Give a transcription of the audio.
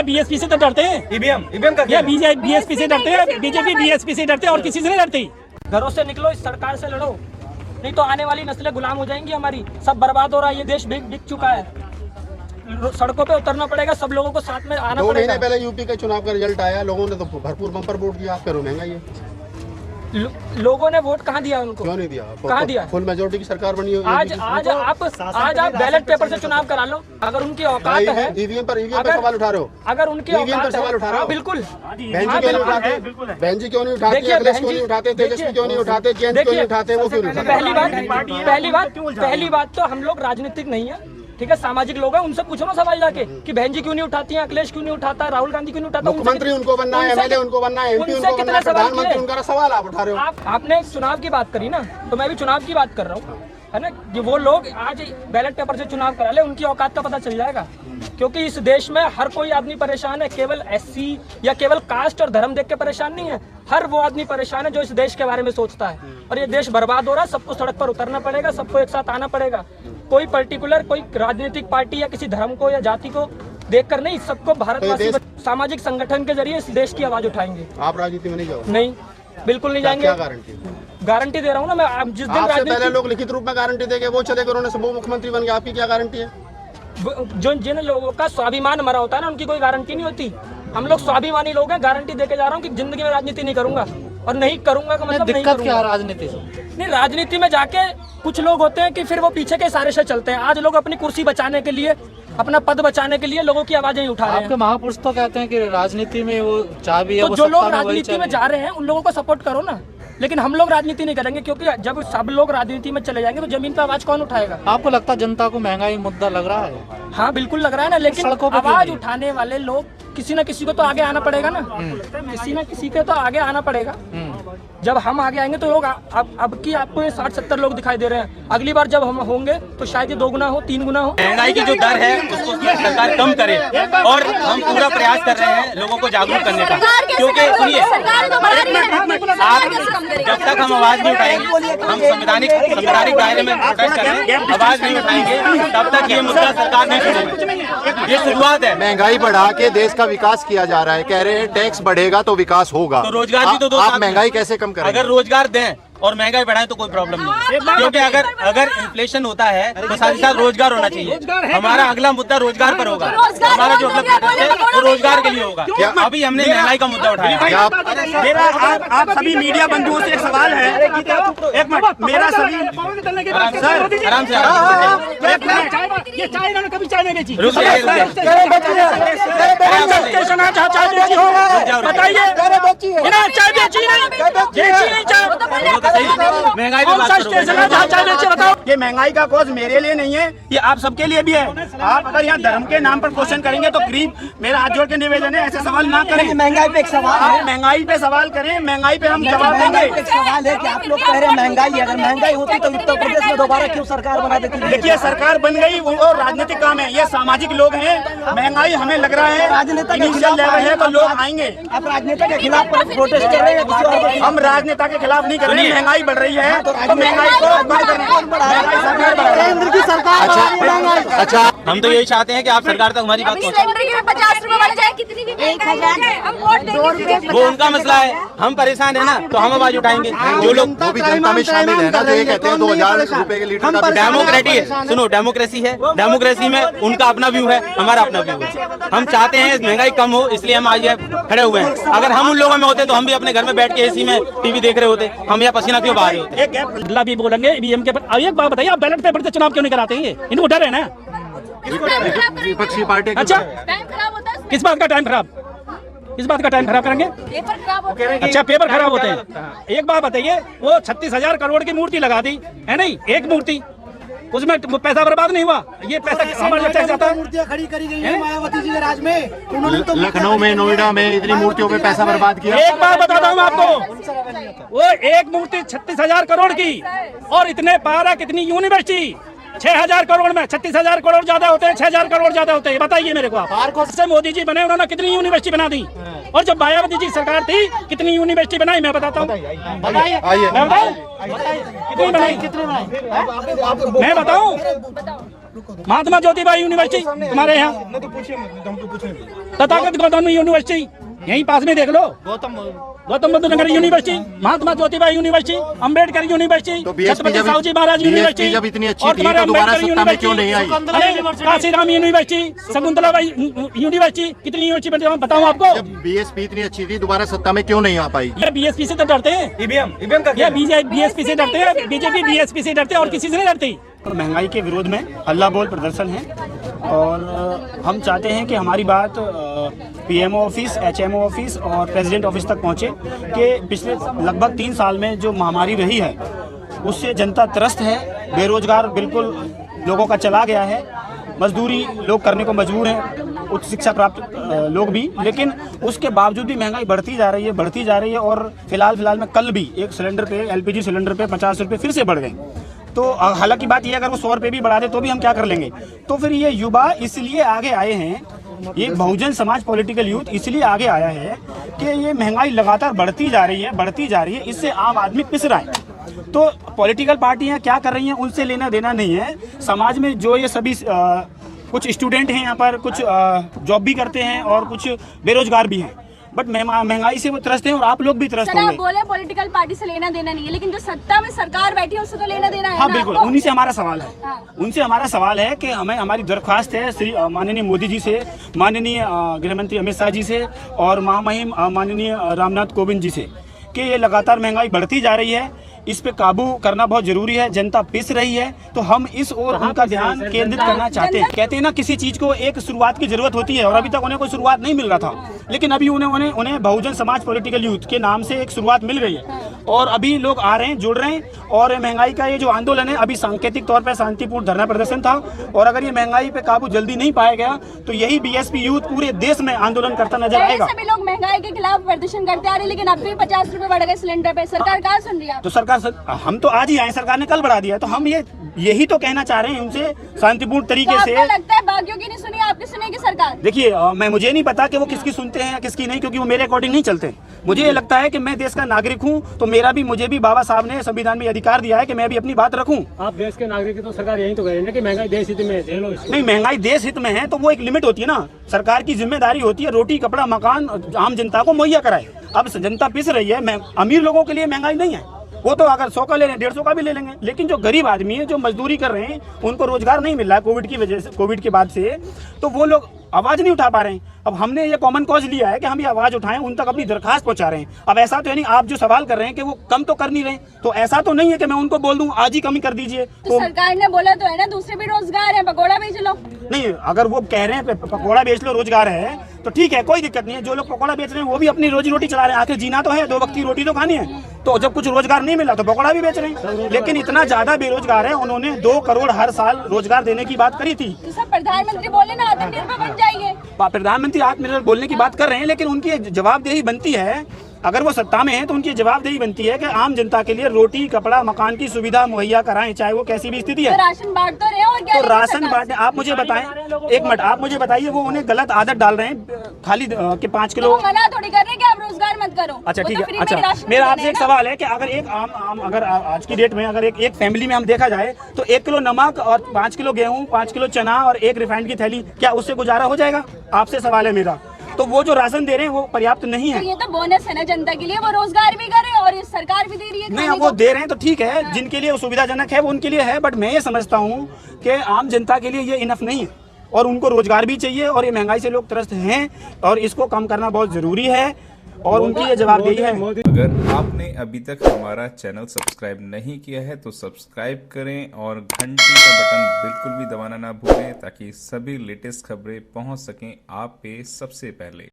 BSP से तो डरते हैं, ईवीएम का ये बीएसपी से डरते हैं, बीजेपी बीएसपी से डरते हैं और किसी से नहीं डरती। घरों से निकलो, इस सरकार से लड़ो, नहीं तो आने वाली नस्लें गुलाम हो जाएंगी हमारी। सब बर्बाद हो रहा है, ये देश बिक चुका है, सड़कों पे उतरना पड़ेगा, सब लोगों को साथ में आना पड़ेगा। 2 महीने पहले यूपी का चुनाव का रिजल्ट आया, लोगों ने तो भरपूर बम्पर वोट दिया, आप करो महंगाई है। लोगों ने वोट कहाँ दिया उनको? क्यों नहीं दिया? कहाँ दिया? फुल मेजोरिटी की सरकार बनी हुई। आज आप बैलेट पेपर से चुनाव करा लो, अगर उनकी औकात है। ईवीएम पर सवाल उठा रहे हो, अगर उनकी ईवीएम पर सवाल उठा रहे हो, बिल्कुल। बहन जी क्यों नहीं उठाते, अखिलेश क्यों नहीं उठाते, तेजस्वी क्यों नहीं उठाते, जयंत क्यों नहीं उठाते, वो क्यों नहीं उठाते? पहली बात तो हम लोग राजनीतिक नहीं है, ठीक है, सामाजिक लोग हैं, उनसे पूछो ना सवाल जाके कि बहन जी क्यों नहीं उठाती हैं, अखिलेश क्यों नहीं उठाता, राहुल गांधी क्यों नहीं उठाता। मुख्यमंत्री उनको बनना है, एमएलए उनको बनना है, एमपी उनको बनना है, प्रधानमंत्री उनका सवाल आप उठा रहे हो। आपने चुनाव की बात करी ना, तो मैं भी चुनाव की बात कर रहा हूँ, है ना। कि वो लोग आज बैलेट पेपर से चुनाव करा ले, उनकी औकात का पता चल जाएगा। क्योंकि इस देश में हर कोई आदमी परेशान है, केवल एससी या केवल कास्ट और धर्म देख के परेशान नहीं है, हर वो आदमी परेशान है जो इस देश के बारे में सोचता है। और ये देश बर्बाद हो रहा है, सबको सड़क पर उतरना पड़ेगा, सबको एक साथ आना पड़ेगा। कोई पर्टिकुलर कोई राजनीतिक पार्टी या किसी धर्म को या जाति को देखकर नहीं, सबको भारतवासी सामाजिक संगठन के जरिए इस देश की आवाज उठाएंगे। आप राजनीति में नहीं जाओ? नहीं, बिल्कुल नहीं जाएंगे। क्या गारंटी? गारंटी दे रहा हूँ ना मैं। आप जिस दिन आपसे पहले लोग लिखित रूप में गारंटी देके वो चले गए, उन्होंने वो मुख्यमंत्री बन गया, आपकी क्या गारंटी है? जिन लोगों का स्वाभिमान मरा होता है ना, उनकी कोई गारंटी नहीं होती। हम लोग स्वाभिमानी लोग हैं, गारंटी देके जा रहा हूँ कि जिंदगी में राजनीति नहीं करूंगा, और नहीं करूंगा का मतलब नहीं करूंगा। क्या राजनीति से? नहीं, राजनीति में जाके कुछ लोग होते हैं कि फिर वो पीछे के इशारे से चलते हैं। आज लोग अपनी कुर्सी बचाने के लिए, अपना पद बचाने के लिए लोगों की आवाजें उठा रहे हैं। आपके महापुरुष तो कहते हैं कि राजनीति में वो चाबी है, तो जो लोग राजनीति में जा रहे हैं उन लोगों को सपोर्ट करो ना, लेकिन हम लोग राजनीति नहीं करेंगे, क्योंकि जब सब लोग राजनीति में चले जाएंगे तो जमीन पर आवाज कौन उठाएगा? आपको लगता है जनता को महंगाई मुद्दा लग रहा है? हाँ बिल्कुल लग रहा है ना, लेकिन आवाज उठाने वाले लोग किसी न किसी को तो आगे आना पड़ेगा ना, किसी न किसी को तो आगे आना पड़ेगा। जब हम आगे आएंगे तो लोग अब की आपको ये 60-70 लोग दिखाई दे रहे हैं, अगली बार जब हम होंगे तो शायद ये 2 गुना हो, 3 गुना हो। महंगाई की जो दर है उसको सरकार कम करे, और हम पूरा प्रयास कर रहे हैं लोगों को जागरूक करने का। क्योंकि सुनिए, जब तक हम आवाज नहीं उठाएंगे, हम संवैधानिक दायरे में प्रोटेस्ट करेंगे, आवाज नहीं उठाएंगे, तब तक ये मुद्दा सरकार नहीं सुनेगी। ये शुरुआत है। महंगाई बढ़ा के देश का विकास किया जा रहा है, कह रहे हैं टैक्स बढ़ेगा तो विकास होगा, तो रोजगार भी तो आप महंगाई कैसे कम करेंगे? अगर रोजगार दें और महंगाई बढ़ाएं तो कोई प्रॉब्लम नहीं है, क्योंकि अगर इन्फ्लेशन होता है तो साथ ही साथ रोजगार होना चाहिए। हमारा अगला मुद्दा रोजगार पर होगा, हमारा जो अगला प्रोटेस्ट है वो रोजगार के लिए होगा। अभी हमने महंगाई का मुद्दा उठाया। मेरा आप सभी मीडिया बंधुओं से एक सवाल है, एक मिनट, मेरा सभी आराम से ये चाय इन्होंने कभी चाय नहीं बेची। महंगाई पे बात करो। ये महंगाई का कॉज मेरे लिए नहीं है, ये आप सबके लिए भी है। आप अगर यहाँ धर्म के नाम पर क्वेश्चन करेंगे तो गरीब, मेरा हाथ जोड़ के निवेदन है ऐसे सवाल ना करें। महंगाई पे एक सवाल है, आप महंगाई पे सवाल करें, महंगाई पे हम जवाब देंगे। एक सवाल है कि आप लोग कह रहे हैं महंगाई, अगर महंगाई होती तो उत्तर प्रदेश में दोबारा क्यों सरकार बना देती? देखिए, सरकार बन गई वो राजनीतिक काम है, ये सामाजिक लोग हैं। महंगाई हमें लग रहा है राजनेता के इनिशियल लेवल है तो लोग आएंगे। आप राजनेता के खिलाफ प्रोटेस्ट कर रहे हैं? हम राजनेता के खिलाफ नहीं कर रहे हैं, महंगाई बढ़ रही है तो महंगाई को बंद करना। केंद्र की सरकार। अच्छा, हम तो यही चाहते हैं कि आप सरकार तक हमारी बात पहुंचाएं। 50 रुपए बढ़ जाए, कितनी भी 1000 हम वोट देंगे। वो उनका मसला है, हम परेशान है ना, तो हम आवाज उठाएंगे। जो लोग वो भी जनता में शामिल है ना, जो ये कहते हैं 2000 रुपए के लीटर का डेमोक्रेटी है, सुनो, डेमोक्रेसी है, डेमोक्रेसी में उनका अपना व्यू है, हमारा अपना व्यू है। हम चाहते हैं महंगाई कम हो, इसलिए हम आज खड़े हुए हैं। अगर हम उन लोगों में होते तो हम भी अपने घर में बैठ के एसी में टीवी देख रहे होते, हम यहाँ पसीना क्यों बहा रहे होते? अल्लाह भी बोलेंगे ईवीएम के। अब एक बात बताइए, आप बैलेट पेपर से चुनाव क्यों नहीं कराते हैं? इनको डर है ना विपक्षी पार्टी। अच्छा, टाइम खराब होता है, किस बात का टाइम खराब? किस बात का टाइम खराब करेंगे? पेपर खराब होता है। अच्छा, पेपर खराब होते हैं। एक बात बताइए, वो 36,000 करोड़ की मूर्ति लगा दी है, नहीं एक मूर्ति, उसमें पैसा बर्बाद नहीं हुआ। ये पैसा हमारे टैक्स जाता है। मूर्तियां खड़ी करी गई हैं मायावती जी के राज में, उन्होंने तो लखनऊ में, नोएडा में इतनी मूर्तियों पे पैसा बर्बाद किया। एक बात बताता हूँ आपको, वो एक मूर्ति 36,000 करोड़ की, और इतने पारा कितनी यूनिवर्सिटी 6,000 करोड़ में 36,000 करोड़ ज्यादा होते हैं, 6,000 करोड़ ज्यादा होते हैं, बताइए मेरे को आप। से मोदी जी बने, उन्होंने कितनी यूनिवर्सिटी बना दी, और जब मायावती जी सरकार थी कितनी यूनिवर्सिटी बनाई, मैं बताता हूँ। कितनी बनाई, मैं बताऊँ? महात्मा ज्योतिबा यूनिवर्सिटी हमारे यहाँ, तथागत गौतम यूनिवर्सिटी यहीं पास में देख लो, गौतम बुद्ध नगर university, Mahatma Jyotiba university, Ambedkar university, Chhatrapati Sahu जी महाराज यूनिवर्सिटी, जब इतनी अच्छी और थी तो दोबारा सत्ता में क्यों नहीं आई? काशीराम यूनिवर्सिटी, शकुंतला बाई यूनिवर्सिटी, कितनी यूनिवर्सिटी बताऊँ आपको? जब बीएसपी इतनी अच्छी थी दोबारा सत्ता में क्यों नहीं आ पाई? ये बीएसपी से तो डरते हैं, ईवीएम का, ये बीएसपी से डरते हैं, बीजेपी बीएसपी से डरते हैं और किसी से नहीं डरती। महंगाई के विरोध में हल्ला बोल प्रदर्शन है, और हम चाहते हैं कि हमारी बात पीएमओ ऑफिस, एचएमओ ऑफिस और प्रेसिडेंट ऑफिस तक पहुंचे कि पिछले लगभग 3 साल में जो महामारी रही है उससे जनता त्रस्त है, बेरोजगार बिल्कुल लोगों का चला गया है, मजदूरी लोग करने को मजबूर हैं, उच्च शिक्षा प्राप्त लोग भी, लेकिन उसके बावजूद भी महंगाई बढ़ती जा रही है और फिलहाल में कल भी एक सिलेंडर पे, एलपीजी सिलेंडर पे 50 रुपये फिर से बढ़ गए। तो हालांकि बात ये, अगर वो 100 रुपये भी बढ़ा दे तो भी हम क्या कर लेंगे। तो फिर ये युवा इसलिए आगे आए हैं, ये बहुजन समाज पॉलिटिकल यूथ इसलिए आगे आया है कि ये महंगाई लगातार बढ़ती जा रही है, इससे आम आदमी पिस रहा है। तो पॉलिटिकल पार्टियां क्या कर रही हैं उनसे लेना देना नहीं है। समाज में जो ये सभी कुछ स्टूडेंट हैं यहाँ पर, कुछ जॉब भी करते हैं और कुछ बेरोजगार भी हैं, बट महंगाई से वो त्रस्त हैं और आप लोग भी त्रस्त होंगे। आप बोले पॉलिटिकल पार्टी से लेना देना नहीं है, लेकिन जो सत्ता में सरकार बैठी है उससे तो लेना देना है। हाँ बिल्कुल, उन्हीं से हमारा सवाल है। हाँ। उनसे हमारा सवाल है कि हमें, हमारी दरख्वास्त है श्री माननीय मोदी जी से, माननीय गृह मंत्री अमित शाह जी से और महामहिम माननीय रामनाथ कोविंद जी से, कि ये लगातार महंगाई बढ़ती जा रही है, इस पे काबू करना बहुत जरूरी है। जनता पिस रही है, तो हम इस ओर उनका ध्यान केंद्रित करना चाहते हैं। कहते हैं ना, किसी चीज को एक शुरुआत की जरूरत होती है, और अभी तक उन्हें कोई शुरुआत नहीं मिल रहा था, लेकिन अभी उन्हें बहुजन समाज पॉलिटिकल यूथ के नाम से एक शुरुआत मिल गई है, और अभी लोग आ रहे हैं, जुड़ रहे हैं। और महंगाई का ये जो आंदोलन है, अभी सांकेतिक तौर पर शांतिपूर्ण धरना प्रदर्शन था, और अगर ये महंगाई पे काबू जल्दी नहीं पाया गया तो यही बीएसपी यूथ पूरे देश में आंदोलन करता नजर आएगा। सभी लोग महंगाई के खिलाफ प्रदर्शन करते आ रहे हैं, लेकिन अब भी 50 रुपए बढ़ गए सिलेंडर पे, सरकार कहाँ सुन रही है? तो सरकार, हम तो आज ही आए, सरकार ने कल बढ़ा दिया, तो हम यही तो कहना चाह रहे हैं उनसे शांतिपूर्ण तरीके से। आपको लगता है बाकियों की नहीं सुनी, आपकी सुनेगी सरकार? देखिए, मुझे नहीं पता कि वो किसकी सुनते हैं या किसकी नहीं, क्योंकि वो मेरे अकॉर्डिंग नहीं चलते। मुझे ये लगता है कि मैं देश का नागरिक हूँ, तो मुझे भी बाबा साहब ने संविधान में अधिकार दिया है कि मैं भी अपनी बात रखूं। आप देश के नागरिक हैं तो सरकार यही तो कह रही है कि महंगाई देश हित में है। नहीं, महंगाई देश हित में है तो वो एक लिमिट होती है ना, सरकार की जिम्मेदारी होती है रोटी कपड़ा मकान आम जनता को मुहैया कराए। अब जनता पिस रही है, अमीर लोगों के लिए महंगाई नहीं है, वो तो अगर 100 का ले लें 150 का भी ले लेंगे, लेकिन जो गरीब आदमी है, जो मजदूरी कर रहे हैं, उनको रोजगार नहीं मिल रहा है कोविड की वजह से, कोविड के बाद से, तो वो लोग आवाज नहीं उठा पा रहे हैं। अब हमने ये कॉमन कॉज लिया है कि हम ये आवाज उठाएं, उन तक अपनी दरखास्त पहुंचा रहे हैं। अब ऐसा तो नहीं, आप जो सवाल कर रहे हैं कि वो कम तो कर नहीं रहे, तो ऐसा तो नहीं है कि मैं उनको बोल दूं आज ही कमी कर दीजिए। तो सरकार ने बोला तो है ना, दूसरे भी रोजगार है, पकौड़ा बेच लो। नहीं, अगर वो कह रहे हैं पकौड़ा बेच लो रोजगार है तो ठीक है, कोई दिक्कत नहीं है। जो लोग पकौड़ा बेच रहे हैं वो भी अपनी रोजी रोटी चला रहे हैं, आखिर जीना तो है, 2 वक्त की रोटी तो खानी है। तो जब कुछ रोजगार नहीं मिला तो पकौड़ा भी बेच रहे हैं, लेकिन इतना ज्यादा बेरोजगार है, उन्होंने 2 करोड़ हर साल रोजगार देने की बात करी थी। तो सब प्रधानमंत्री बोले ना आत्मनिर्भर बन जाइए, प्रधानमंत्री आत्मनिर्भर बोलने की बात कर रहे हैं, लेकिन उनकी जवाबदेही बनती है, अगर वो सत्ता में है तो उनकी जवाबदेही बनती है कि आम जनता के लिए रोटी कपड़ा मकान की सुविधा मुहैया कराएं, चाहे वो कैसी भी स्थिति है। तो राशन बांट तो रहे और क्या? तो राशन बांटने, आप मुझे बताएं, एक मिनट आप मुझे बताइए, वो उन्हें गलत आदत डाल रहे हैं खाली के 5 किलो। तो मना थोड़ी कर रहे हैं कि आप रोजगार मत करो। अच्छा ठीक है, अच्छा मेरा आपसे एक सवाल है कि अगर एक आम अगर आज की डेट में अगर एक फैमिली में हम देखा जाए तो 1 किलो नमक और 5 किलो गेहूं, 5 किलो चना और 1 रिफाइंड की थैली, क्या उससे गुजारा हो जाएगा? आपसे सवाल है मेरा। तो वो जो राशन दे रहे हैं वो पर्याप्त नहीं है। तो ये तो बोनस है ना जनता के लिए, वो रोजगार भी करे और सरकार भी दे रही है। नहीं, वो दे रहे हैं तो ठीक है, जिनके लिए वो सुविधाजनक है वो उनके लिए है, बट मैं ये समझता हूँ कि आम जनता के लिए ये इनफ नहीं है, और उनको रोजगार भी चाहिए, और ये महंगाई से लोग त्रस्त हैं, और इसको कम करना बहुत जरूरी है, और उनकी ये जवाबदेही है। अगर आपने अभी तक हमारा चैनल सब्सक्राइब नहीं किया है तो सब्सक्राइब करें और घंटी का बटन बिल्कुल भी दबाना ना भूलें, ताकि सभी लेटेस्ट खबरें पहुंच सकें आप पे सबसे पहले।